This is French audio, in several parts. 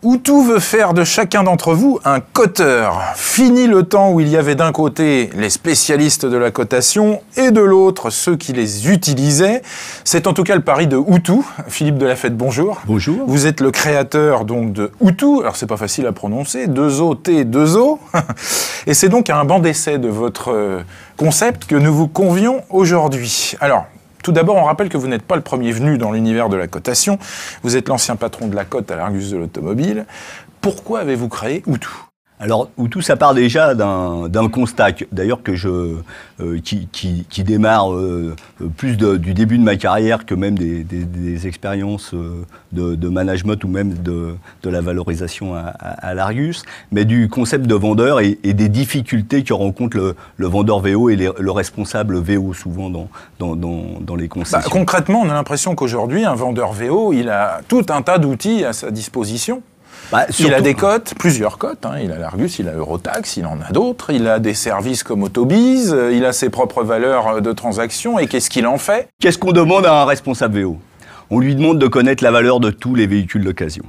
Outou veut faire de chacun d'entre vous un coteur. Fini le temps où il y avait d'un côté les spécialistes de la cotation et de l'autre ceux qui les utilisaient. C'est en tout cas le pari de Outou. Philippe Delafette, bonjour. Bonjour. Vous êtes le créateur donc de Outou. Alors c'est pas facile à prononcer, 2 O. Et c'est donc un banc d'essai de votre concept que nous vous convions aujourd'hui. Alors, tout d'abord, on rappelle que vous n'êtes pas le premier venu dans l'univers de la cotation. Vous êtes l'ancien patron de la cote à l'Argus de l'automobile. Pourquoi avez-vous créé Outou ? Alors, Outou, ça part déjà d'un constat, d'ailleurs, qui démarre plus du début de ma carrière que même des expériences de management ou même de la valorisation à l'Argus, mais du concept de vendeur et des difficultés que rencontre le vendeur VO et le responsable VO, souvent dans les concessions. Concrètement, on a l'impression qu'aujourd'hui, un vendeur VO, il a tout un tas d'outils à sa disposition. Il a des cotes, plusieurs cotes, il a l'Argus, il a Eurotax, il en a d'autres, il a des services comme Autobiz, il a ses propres valeurs de transaction, et qu'est-ce qu'il en fait ? Qu'est-ce qu'on demande à un responsable VO ? On lui demande de connaître la valeur de tous les véhicules d'occasion.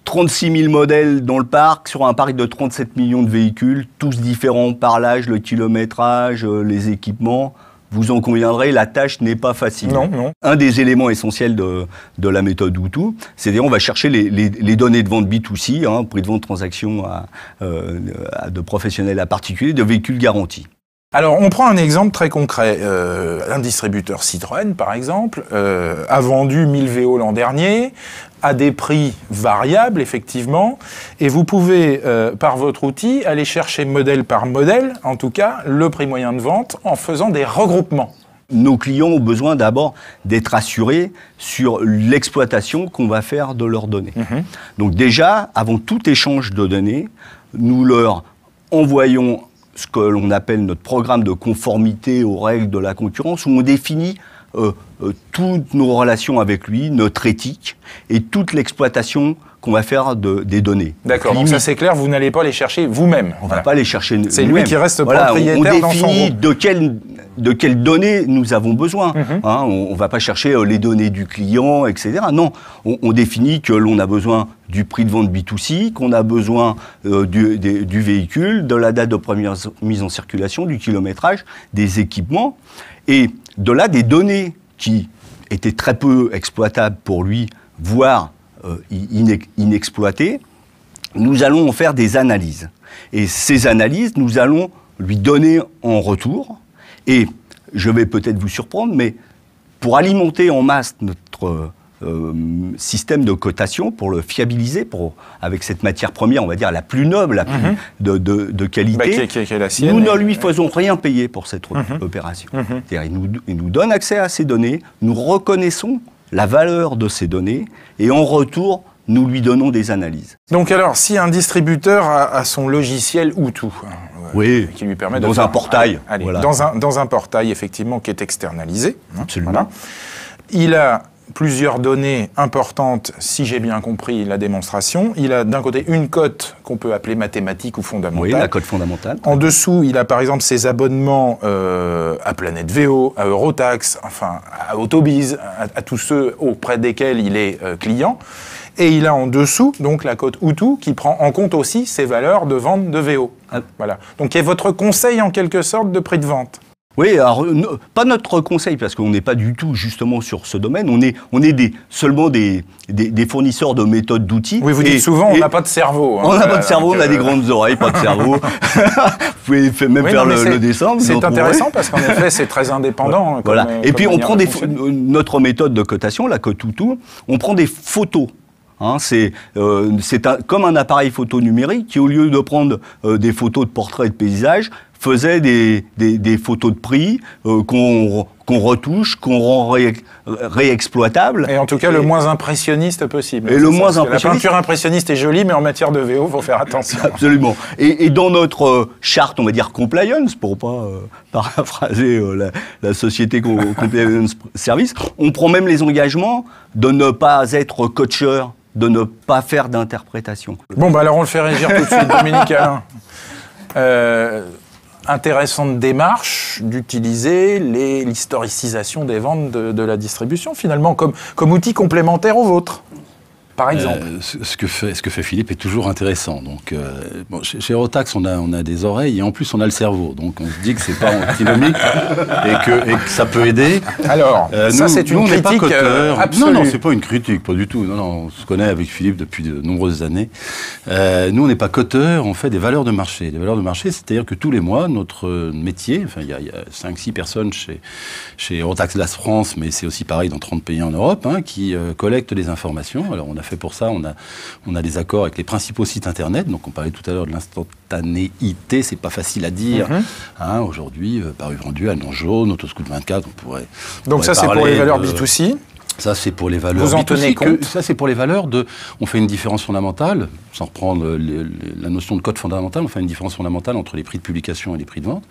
36 000 modèles dans le parc, sur un parc de 37 millions de véhicules, tous différents par l'âge, le kilométrage, les équipements. Vous en conviendrez, la tâche n'est pas facile. Non. Un des éléments essentiels de la méthode Outou, c'est-à-dire on va chercher les données de vente B2C, prix de vente transaction de professionnels à particuliers, de véhicules garantis. Alors, on prend un exemple très concret. Un distributeur Citroën, par exemple, a vendu 1000 VO l'an dernier, à des prix variables, effectivement, et vous pouvez, par votre outil, aller chercher modèle par modèle, en tout cas, le prix moyen de vente, en faisant des regroupements. Nos clients ont besoin d'abord d'être assurés sur l'exploitation qu'on va faire de leurs données. Donc déjà, avant tout échange de données, nous leur envoyons ce que l'on appelle notre programme de conformité aux règles de la concurrence, où on définit toutes nos relations avec lui, notre éthique et toute l'exploitation qu'on va faire des données. D'accord, donc ça c'est clair, vous n'allez pas les chercher vous-même. On ne va pas les chercher nous-mêmes. C'est lui qui reste propriétaire dans son groupe. On définit de quelles données nous avons besoin. On ne va pas chercher les données du client, etc. Non, on définit que l'on a besoin du prix de vente B2C, qu'on a besoin du véhicule, de la date de première mise en circulation, du kilométrage, des équipements, et de là des données qui étaient très peu exploitables pour lui, voire inexploitées. Nous allons en faire des analyses. Et ces analyses, nous allons lui donner en retour. Et je vais peut-être vous surprendre, mais pour alimenter en masse notre système de cotation, pour le fiabiliser, avec cette matière première, on va dire la plus noble, la plus de qualité, qui est la sienne, nous ne lui faisons rien payer pour cette opération. C'est-à-dire, il nous donne accès à ces données, nous reconnaissons la valeur de ces données, et en retour, nous lui donnons des analyses. Donc alors, si un distributeur a son logiciel Outou, qui lui permet dans un portail, voilà. dans un portail effectivement qui est externalisé, absolument. Voilà. Il a plusieurs données importantes, si j'ai bien compris la démonstration. Il a d'un côté une cote qu'on peut appeler mathématique ou fondamentale. Oui, la cote fondamentale. En dessous, il a par exemple ses abonnements à Planète VO, à Eurotax, enfin à Autobiz, à tous ceux auprès desquels il est client. Et il a en dessous donc la cote Outou qui prend en compte aussi ses valeurs de vente de VO. Voilà. Donc, qui est votre conseil en quelque sorte de prix de vente. Oui, alors, pas notre conseil, parce qu'on n'est pas du tout justement sur ce domaine. On est seulement des fournisseurs de méthodes d'outils. Oui, vous dites souvent, on n'a pas de cerveau. On n'a pas de cerveau, on a des grandes oreilles, pas de cerveau. Vous pouvez même faire le dessin. C'est intéressant parce qu'en effet, c'est très indépendant. Voilà. Et puis, on prend notre méthode de cotation, la cote Outou, on prend des photos. C'est comme un appareil photo numérique qui, au lieu de prendre des photos de portraits et de paysages, faisait des photos de prix qu'on retouche, qu'on rend réexploitable. Et en tout cas, le moins impressionniste possible. Et le moins impressionniste. La peinture impressionniste est jolie, mais en matière de VO, il faut faire attention. Absolument. Et dans notre charte, on va dire compliance, pour pas paraphraser la société Compliance Service, on prend même les engagements de ne pas être coacheur, de ne pas faire d'interprétation. Bon, alors on le fait régir tout de suite, Dominique Alain. Intéressante démarche d'utiliser l'historicisation des ventes de la distribution, finalement, comme outil complémentaire au vôtre. par exemple. Ce que fait Philippe est toujours intéressant. Donc, bon, chez Eurotax, on a des oreilles et en plus on a le cerveau. Donc on se dit que c'est pas antinomique et que ça peut aider. Alors, ça c'est une critique absolue. Non, c'est pas une critique, pas du tout. Non, on se connaît avec Philippe depuis de nombreuses années. Nous, on n'est pas coteur, on fait des valeurs de marché. Des valeurs de marché, c'est-à-dire que tous les mois, notre métier, enfin, il y a 5-6 personnes chez Eurotax Glace France, mais c'est aussi pareil dans 30 pays en Europe, hein, qui collectent des informations. Alors, on a fait pour ça, on a des accords avec les principaux sites internet. Donc, on parlait tout à l'heure de l'instantanéité, c'est pas facile à dire. Hein, aujourd'hui, Paru Vendu, Alliance Jaune, Autoscout 24, on pourrait. Donc, ça, c'est pour les valeurs B2C. Ça, c'est pour les valeurs. Vous en tenez compte ? Ça, c'est pour les valeurs de. On fait une différence fondamentale, sans reprendre la notion de code fondamental, on fait une différence fondamentale entre les prix de publication et les prix de vente.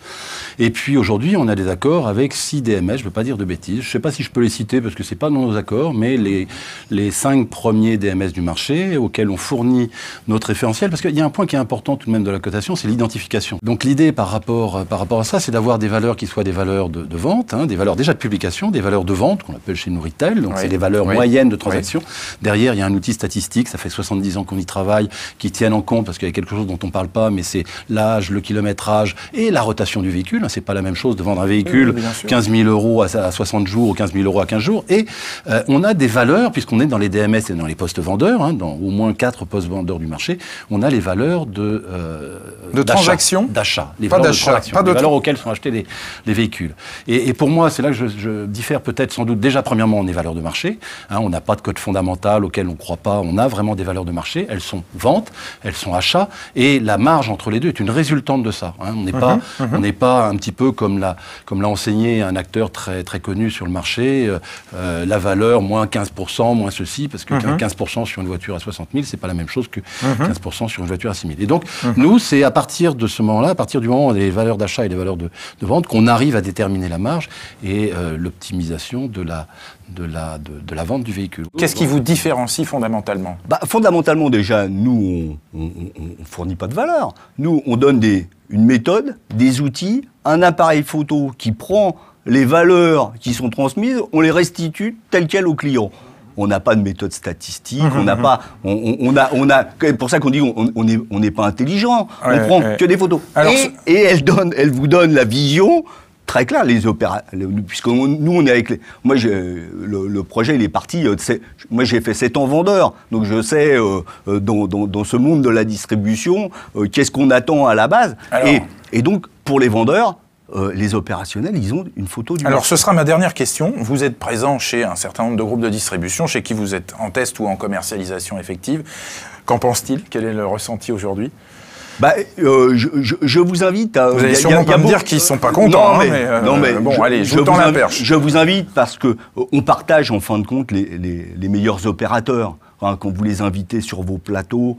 Et puis aujourd'hui, on a des accords avec 6 DMS, je ne veux pas dire de bêtises. Je ne sais pas si je peux les citer parce que ce n'est pas dans nos accords, mais les 5 premiers DMS du marché auxquels on fournit notre référentiel. Parce qu'il y a un point qui est important tout de même de la cotation, c'est l'identification. Donc l'idée par rapport à ça, c'est d'avoir des valeurs qui soient des valeurs de vente, hein, des valeurs déjà de publication, des valeurs de vente qu'on appelle chez nous retail. Donc c'est les valeurs moyennes de transaction. Derrière, il y a un outil statistique, ça fait 70 ans qu'on y travaille, qui tiennent en compte, parce qu'il y a quelque chose dont on ne parle pas, mais c'est l'âge, le kilométrage et la rotation du véhicule. C'est pas la même chose de vendre un véhicule 15 000 euros à 60 jours ou 15 000 euros à 15 jours. Et on a des valeurs, puisqu'on est dans les DMS et dans les postes vendeurs, hein, dans au moins 4 postes vendeurs du marché, on a les valeurs de transaction, d'achat. Les valeurs de transaction, les valeurs auxquelles sont achetés les véhicules. Et pour moi, c'est là que je diffère peut-être sans doute. Déjà, premièrement, on est valeurs de marché. Hein, on n'a pas de code fondamental auquel on ne croit pas. On a vraiment des valeurs de marché. Elles sont ventes, elles sont achats. Et la marge entre les deux est une résultante de ça. Hein. On n'est pas un petit peu comme l'a enseigné un acteur très, très connu sur le marché. La valeur, moins 15%, moins ceci, parce que 15% sur une voiture à 60 000, c'est pas la même chose que 15% sur une voiture à 6 000. Et donc, nous, c'est à partir de ce moment-là, à partir du moment où on a des valeurs d'achat et des valeurs de vente, qu'on arrive à déterminer la marge et l'optimisation de la vente du véhicule. Qu'est-ce qui vous différencie fondamentalement ? Fondamentalement, déjà, nous, on ne fournit pas de valeur. Nous, on donne une méthode, des outils, un appareil photo qui prend les valeurs qui sont transmises, on les restitue telles quelles au client. On n'a pas de méthode statistique, on n'a pas, c'est pour ça qu'on dit on n'est pas intelligent, on prend que des photos. Alors, et elle vous donne la vision très claire, puisque nous on est avec les, moi le projet il est parti, moi j'ai fait 7 ans vendeur, donc je sais dans ce monde de la distribution qu'est-ce qu'on attend à la base. Et donc pour les vendeurs, les opérationnels, ils ont une photo du marché. Alors, ce sera ma dernière question. Vous êtes présent chez un certain nombre de groupes de distribution, chez qui vous êtes en test ou en commercialisation effective. Qu'en pense-t-il ? Quel est le ressenti aujourd'hui ? Je vous invite à... Vous allez sûrement pas me dire qu'ils ne sont pas contents. Non, mais bon, allez, je vous tends la perche. Je vous invite parce qu'on partage en fin de compte les meilleurs opérateurs. Hein, quand vous les invitez sur vos plateaux,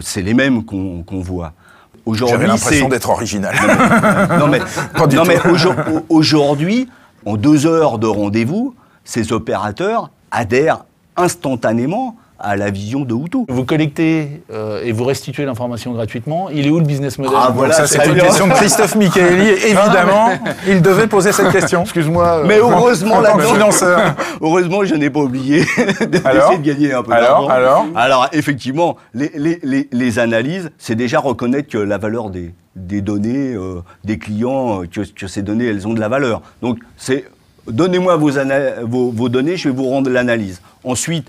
c'est les mêmes qu'on voit. J'avais l'impression d'être original. Aujourd'hui, en 2 heures de rendez-vous, ces opérateurs adhèrent instantanément à la vision de Hutu. Vous collectez et vous restituez l'information gratuitement. Il est où le business model ? Voilà, ça c'est une question de Christophe Michaeli. Évidemment, il devait poser cette question. Excuse-moi. Mais heureusement, en tant que financeur. Heureusement, je n'ai pas oublié d'essayer de gagner un peu d'argent. Alors, effectivement, les analyses, c'est déjà reconnaître que la valeur des données, des clients, que ces données, elles ont de la valeur. Donc, c'est donnez-moi vos données, je vais vous rendre l'analyse. Ensuite,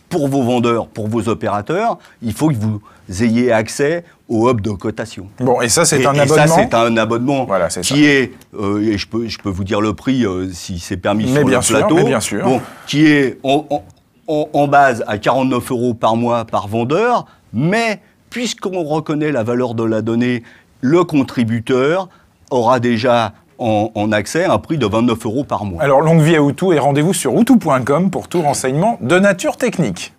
pour vos vendeurs, pour vos opérateurs, il faut que vous ayez accès au hub de cotation. Bon, et ça, c'est un abonnement. Et ça, c'est un abonnement qui est, et je peux vous dire le prix si c'est permis sur le plateau. Mais bien sûr. Bon, qui est en base à 49 € par mois par vendeur, mais puisqu'on reconnaît la valeur de la donnée, le contributeur aura déjà en accès à un prix de 29 € par mois. Alors, longue vie à Hutu et rendez-vous sur hutu.com pour tout renseignement de nature technique.